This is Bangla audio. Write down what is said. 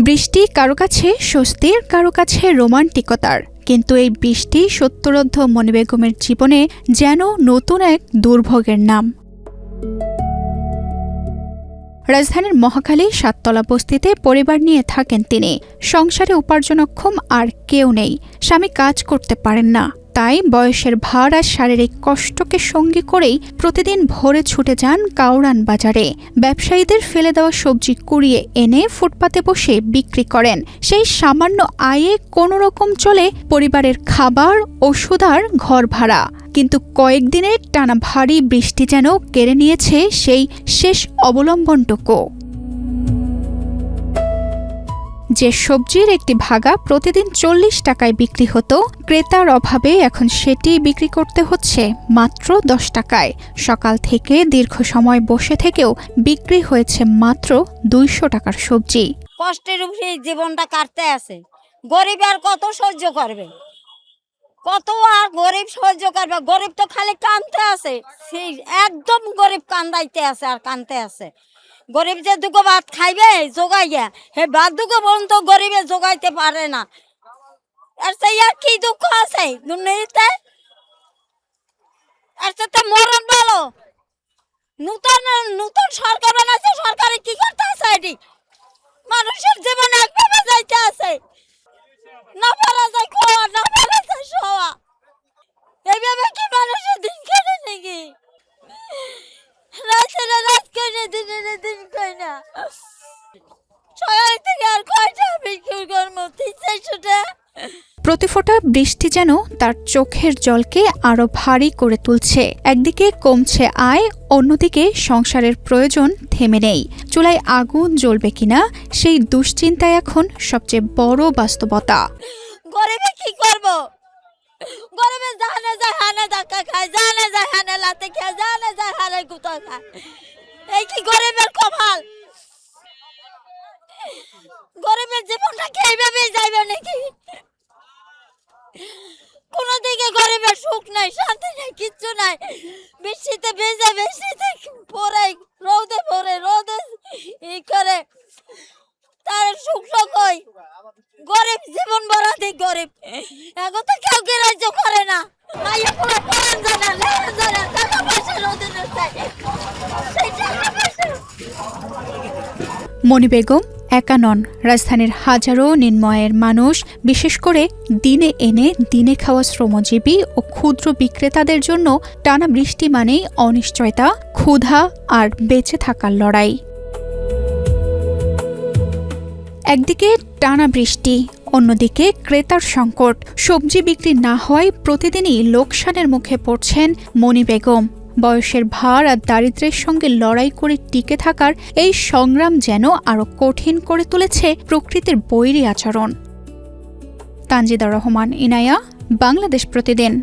বৃষ্টি কারো কাছে স্বস্তির, কারো কাছে রোমান্টিকতার, কিন্তু এই বৃষ্টি সত্তরোর্ধ্ব মনি বেগমের জীবনে যেন নতুন এক দুর্ভোগের নাম। রাজধানীর মহাখালী সাততলা বস্তিতে পরিবার নিয়ে থাকেন তিনি। সংসারে উপার্জনক্ষম আর কেউ নেই, স্বামী কাজ করতে পারেন না, তাই বয়সের ভার আর শারীরিক কষ্টকে সঙ্গী করেই প্রতিদিন ভোরে ছুটে যান কাউরান বাজারে। ব্যবসায়ীদের ফেলে দেওয়া সবজি কুড়িয়ে এনে ফুটপাতে বসে বিক্রি করেন। সেই সামান্য আয়ে কোনোরকম চলে পরিবারের খাবার, ওষুধ আর ঘর ভাড়া। কিন্তু কয়েকদিনের টানা ভারী বৃষ্টি যেন কেড়ে নিয়েছে সেই শেষ অবলম্বনটুকু। যে সবজির একটি ভাগা প্রতিদিন 40 টাকায় বিক্রি হতো, ক্রেতার অভাবে এখন সেটি বিক্রি করতে হচ্ছে মাত্র 10 টাকায়। সকাল থেকে দীর্ঘ সময় বসে থেকেও বিক্রি হয়েছে মাত্র 200 টাকার সবজি। কষ্টের উপরে জীবনটা কাটতে আছে। গরিব আর কত সহ্য করবে, কত আর গরিব সহ্য করবে? গরিব তো খালি কাঁদতে আছে, সেই একদম গরিব কান্দাইতে আছে আর কাঁদতে আছে। গরিব যে দুটো ভাত খাইবে জোগাইয়া, হে ভাত দুটো পর্যন্ত গরিবে জোগাইতে পারে না। আর সেই আর কি দুঃখ আছে দুর্নীতিতে? আর তো মরণ ভালো। নতুন সরকার বানাচ্ছে, সরকারে কি করতে আছে? এটি মানুষের জীবন একভাবে যাইতে আছে, না পারা যায় খাওয়া, না পারা যায় শোয়া। এইভাবে কি মানুষের দিন কেটে নাকি? রাতের রাত কইনা, দিনের দিন কইনা। সকাল থেকে আর কয়টা বিক্রি করবো? 300-400টা। প্রতিফোঁটা বৃষ্টি যেন তার চোখের জলকে আরো ভারী করে তুলছে। একদিকে কমছে আয়, অন্যদিকে সংসারের প্রয়োজন থেমে নেই। চুলায় আগুন জ্বলবে কিনা সেই দুশ্চিন্তায় এখন সবচেয়ে বড় বাস্তবতা। গরিবে কি করবো? গরিবে জানে যায় হানে ধাক্কা খায়, জানে যায় হানে লাতে খায়, জানে যায় হানে গুতা খায়। এই কি গরিবের কপাল? গরিবের জীবনটা কি এইভাবেই যাইবে নাকি? কোন দিকে গরিবের সুখ নাই, শান্তি নাই, কিচ্ছু নাই। বৃষ্টিতে ভেজে, বৃষ্টিতে পরে, রোদে পরে, রোদে ই করে, তার সুখ কই? গরিব জীবন ভরা দিক গরিব। এখন তো কেউ গ্রাহ্য করে না। মাইয়া পুরো পড়ান জানা, লেখান জানা, টাকা পয়সা রোদে চাই, সেই টাকা পয়সা। মনি বেগম একা নন, রাজধানীর হাজারো নিম্নআয়ের মানুষ, বিশেষ করে দিনে এনে দিনে খাওয়া শ্রমজীবী ও ক্ষুদ্র বিক্রেতাদের জন্য টানা বৃষ্টি মানেই অনিশ্চয়তা, ক্ষুধা আর বেঁচে থাকার লড়াই। একদিকে টানা বৃষ্টি, অন্যদিকে ক্রেতার সংকট। সবজি বিক্রি না হওয়ায় প্রতিদিনই লোকসানের মুখে পড়ছেন মনি বেগম। বয়সের ভার আর দারিদ্র্যের সঙ্গে লড়াই করে টিকে থাকার এই সংগ্রাম যেন আরো কঠিন করে তুলেছে প্রকৃতির বৈরী আচরণ। তানজিদা রহমান, ইনায়া, বাংলাদেশ প্রতিদিন।